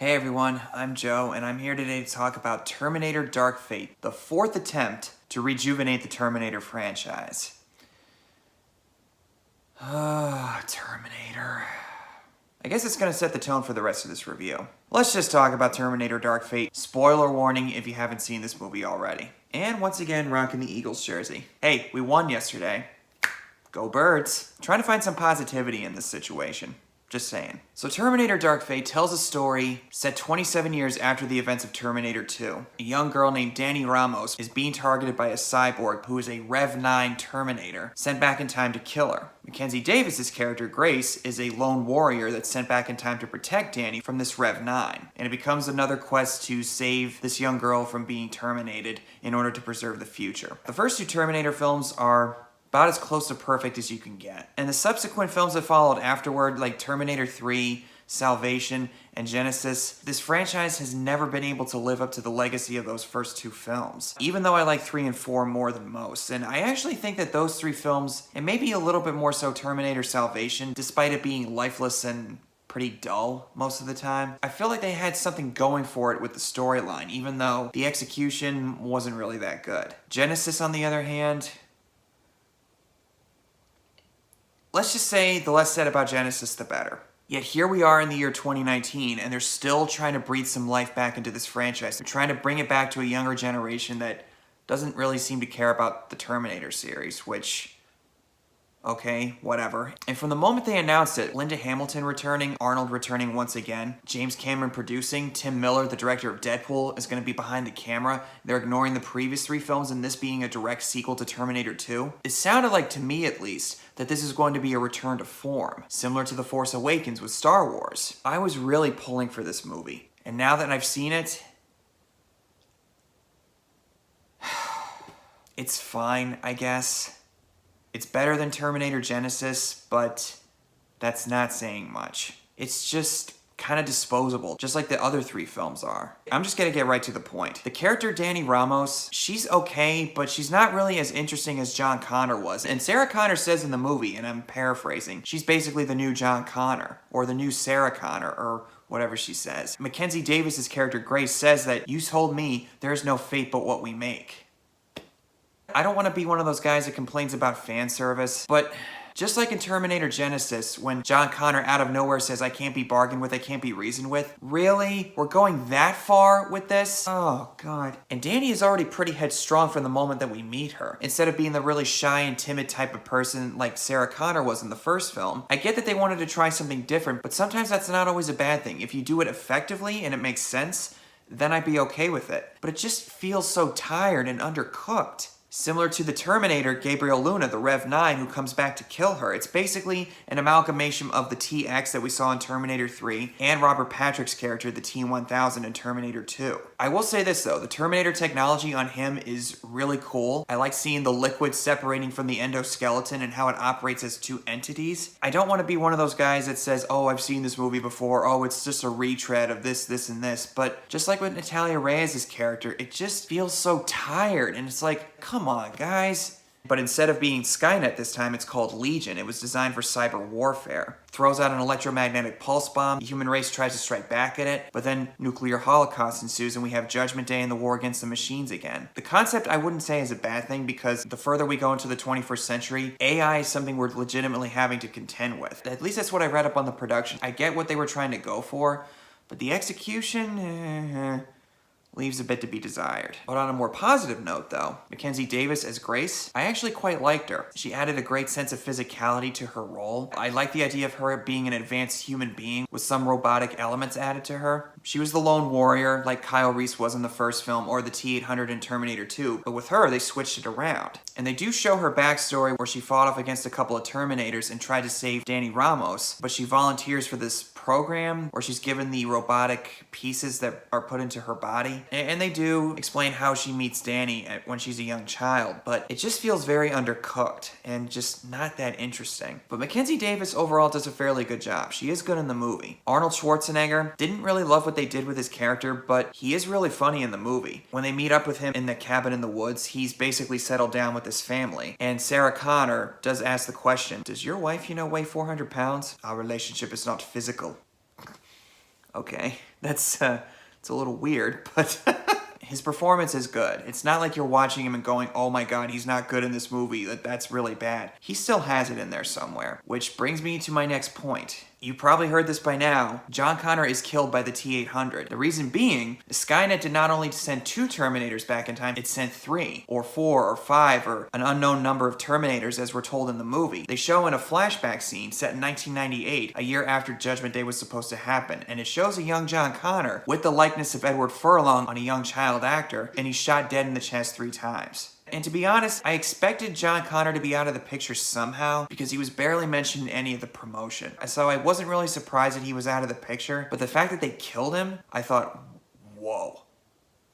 Hey everyone, I'm Joe, and I'm here today to talk about Terminator Dark Fate, the fourth attempt to rejuvenate the Terminator franchise. Terminator. I guess it's going to set the tone for the rest of this review. Let's just talk about Terminator Dark Fate. Spoiler warning if you haven't seen this movie already. And once again, rocking the Eagles jersey. Hey, we won yesterday. Go Birds. Trying to find some positivity in this situation. Just saying. So Terminator Dark Fate tells a story set 27 years after the events of Terminator 2. A young girl named Dani Ramos is being targeted by a cyborg who is a Rev 9 Terminator, sent back in time to kill her. Mackenzie Davis's character, Grace, is a lone warrior that's sent back in time to protect Dani from this Rev 9. And it becomes another quest to save this young girl from being terminated in order to preserve the future. The first two Terminator films are about as close to perfect as you can get. And the subsequent films that followed afterward, like Terminator 3, Salvation, and Genesis, this franchise has never been able to live up to the legacy of those first two films, even though I like 3 and 4 more than most. And I actually think that those 3 films, and maybe a little bit more so Terminator Salvation, despite it being lifeless and pretty dull most of the time, I feel like they had something going for it with the storyline, even though the execution wasn't really that good. Genesis, on the other hand, let's just say the less said about Genesis, the better. Yet here we are in the year 2019, and they're still trying to breathe some life back into this franchise. They're trying to bring it back to a younger generation that doesn't really seem to care about the Terminator series, which, okay, whatever. And from the moment they announced it, Linda Hamilton returning, Arnold returning once again, James Cameron producing, Tim Miller, the director of Deadpool, is going to be behind the camera. They're ignoring the previous 3 films and this being a direct sequel to Terminator 2. It sounded like, to me at least, that this is going to be a return to form, similar to The Force Awakens with Star Wars. I was really pulling for this movie, and now that I've seen it, it's fine, I guess. It's better than Terminator Genesis, but that's not saying much. It's just kind of disposable, just like the other 3 films are. I'm just gonna get right to the point. The character Dani Ramos, she's okay, but she's not really as interesting as John Connor was. And Sarah Connor says in the movie, and I'm paraphrasing, she's basically the new John Connor, or the new Sarah Connor, or whatever she says. Mackenzie Davis's character Grace says that, "You told me there is no fate but what we make." I don't want to be one of those guys that complains about fan service, but just like in Terminator Genesis, when John Connor out of nowhere says, "I can't be bargained with, I can't be reasoned with." Really? We're going that far with this? Oh, God. And Dani is already pretty headstrong from the moment that we meet her. Instead of being the really shy and timid type of person like Sarah Connor was in the first film, I get that they wanted to try something different, but sometimes that's not always a bad thing. If you do it effectively and it makes sense, then I'd be okay with it. But it just feels so tired and undercooked. Similar to the Terminator, Gabriel Luna, the Rev 9, who comes back to kill her. It's basically an amalgamation of the T-X that we saw in Terminator 3 and Robert Patrick's character, the T-1000 in Terminator 2. I will say this though, the Terminator technology on him is really cool. I like seeing the liquid separating from the endoskeleton and how it operates as 2 entities. I don't want to be one of those guys that says, "Oh, I've seen this movie before, oh, it's just a retread of this, this, and this." But just like with Natalia Reyes' character, it just feels so tired, and it's like, come on, guys. But instead of being Skynet this time, it's called Legion. It was designed for cyber warfare. Throws out an electromagnetic pulse bomb, the human race tries to strike back at it, but then nuclear holocaust ensues and we have Judgment Day and the war against the machines again. The concept I wouldn't say is a bad thing, because the further we go into the 21st century, AI is something we're legitimately having to contend with. At least that's what I read up on the production. I get what they were trying to go for, but the execution, leaves a bit to be desired. But on a more positive note though, Mackenzie Davis as Grace, I actually quite liked her. She added a great sense of physicality to her role. I like the idea of her being an advanced human being with some robotic elements added to her. She was the lone warrior like Kyle Reese was in the first film or the T-800 in Terminator 2, but with her they switched it around. And they do show her backstory where she fought off against a couple of Terminators and tried to save Dani Ramos, but she volunteers for this program where she's given the robotic pieces that are put into her body. And they do explain how she meets Dani when she's a young child, but it just feels very undercooked and just not that interesting. But Mackenzie Davis overall does a fairly good job. She is good in the movie. Arnold Schwarzenegger, didn't really love what they did with his character, but he is really funny in the movie. When they meet up with him in the cabin in the woods, he's basically settled down with his family. And Sarah Connor does ask the question, "Does your wife, weigh 400 pounds? Our relationship is not physical." Okay. That's, it's a little weird, but his performance is good. It's not like you're watching him and going, oh my god, he's not good in this movie, that's really bad. He still has it in there somewhere. Which brings me to my next point. You probably heard this by now. John Connor is killed by the T-800. The reason being, Skynet did not only send 2 Terminators back in time, it sent 3, or 4, or 5, or an unknown number of Terminators as we're told in the movie. They show in a flashback scene set in 1998, a year after Judgment Day was supposed to happen, and it shows a young John Connor with the likeness of Edward Furlong on a young child actor, and he's shot dead in the chest 3 times. And to be honest, I expected John Connor to be out of the picture somehow because he was barely mentioned in any of the promotion. So I wasn't really surprised that he was out of the picture, but the fact that they killed him, I thought, whoa,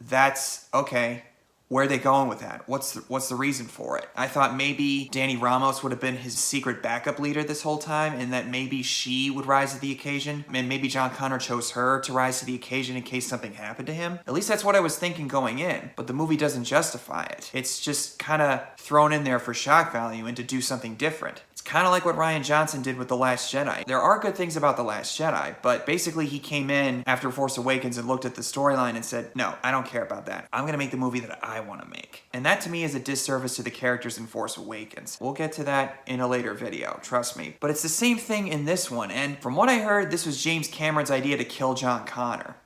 that's okay. Where are they going with that? What's the reason for it? I thought maybe Danny Ramos would have been his secret backup leader this whole time, and that maybe she would rise to the occasion, and maybe John Connor chose her to rise to the occasion in case something happened to him. At least that's what I was thinking going in, but the movie doesn't justify it. It's just kind of thrown in there for shock value and to do something different. Kind of like what Rian Johnson did with The Last Jedi. There are good things about The Last Jedi, but basically he came in after Force Awakens and looked at the storyline and said, no, I don't care about that. I'm gonna make the movie that I want to make. And that to me is a disservice to the characters in Force Awakens. We'll get to that in a later video, trust me. But it's the same thing in this one, and from what I heard, this was James Cameron's idea to kill John Connor.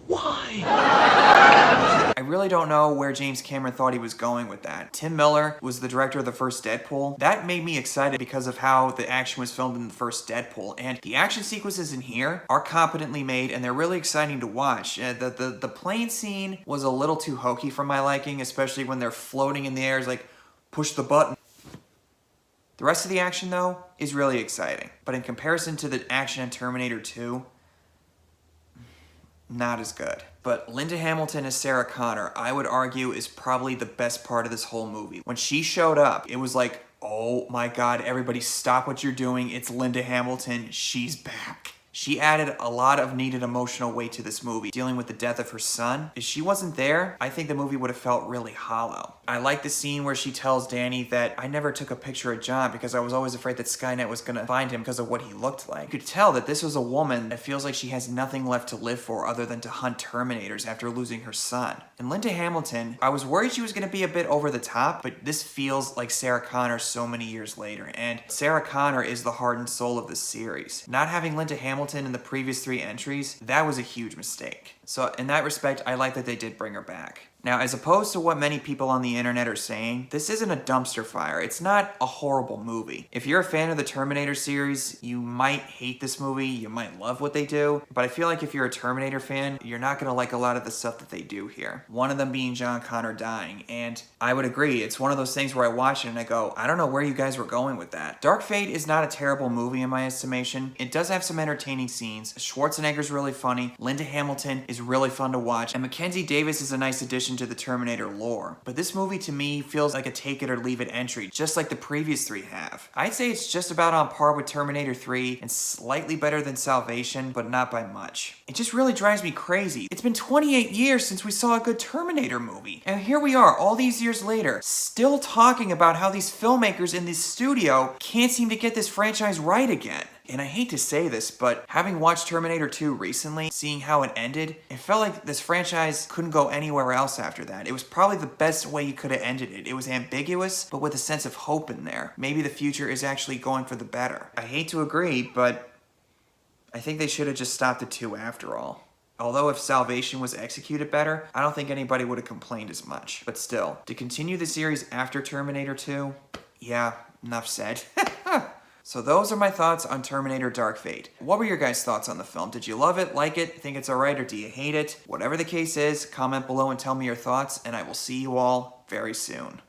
Why? I really don't know where James Cameron thought he was going with that. Tim Miller was the director of the first Deadpool. That made me excited because of how the action was filmed in the first Deadpool. And the action sequences in here are competently made and they're really exciting to watch. The plane scene was a little too hokey for my liking, especially when they're floating in the air. It's like, push the button. The rest of the action, though, is really exciting. But in comparison to the action in Terminator 2, not as good. But Linda Hamilton as Sarah Connor, I would argue, is probably the best part of this whole movie. When she showed up, it was like, oh my god, everybody stop what you're doing. It's Linda Hamilton. She's back. She added a lot of needed emotional weight to this movie, dealing with the death of her son. If she wasn't there, I think the movie would have felt really hollow. I like the scene where she tells Danny that I never took a picture of John because I was always afraid that Skynet was gonna find him because of what he looked like. You could tell that this was a woman that feels like she has nothing left to live for other than to hunt Terminators after losing her son. And Linda Hamilton, I was worried she was gonna be a bit over the top, but this feels like Sarah Connor so many years later. And Sarah Connor is the heart and soul of the series. Not having Linda Hamilton in the previous 3 entries, that was a huge mistake. So in that respect, I like that they did bring her back. Now, as opposed to what many people on the internet are saying, this isn't a dumpster fire. It's not a horrible movie. If you're a fan of the Terminator series, you might hate this movie, you might love what they do, but I feel like if you're a Terminator fan, you're not gonna like a lot of the stuff that they do here. One of them being John Connor dying, and I would agree, it's one of those things where I watch it and I go, I don't know where you guys were going with that. Dark Fate is not a terrible movie in my estimation. It does have some entertaining scenes. Schwarzenegger's really funny, Linda Hamilton is really fun to watch, and Mackenzie Davis is a nice addition to the Terminator lore. But this movie to me feels like a take it or leave it entry, just like the previous 3 have. I'd say it's just about on par with Terminator 3 and slightly better than Salvation, but not by much. It just really drives me crazy. It's been 28 years since we saw a good Terminator movie, and here we are all these years later, still talking about how these filmmakers in this studio can't seem to get this franchise right again. And I hate to say this, but having watched Terminator 2 recently, seeing how it ended, it felt like this franchise couldn't go anywhere else after that. It was probably the best way you could have ended it. It was ambiguous, but with a sense of hope in there. Maybe the future is actually going for the better. I hate to agree, but I think they should have just stopped at 2 after all. Although if Salvation was executed better, I don't think anybody would have complained as much. But still, to continue the series after Terminator 2, yeah, enough said. So those are my thoughts on Terminator Dark Fate. What were your guys' thoughts on the film? Did you love it, like it, think it's alright, or do you hate it? Whatever the case is, comment below and tell me your thoughts, and I will see you all very soon.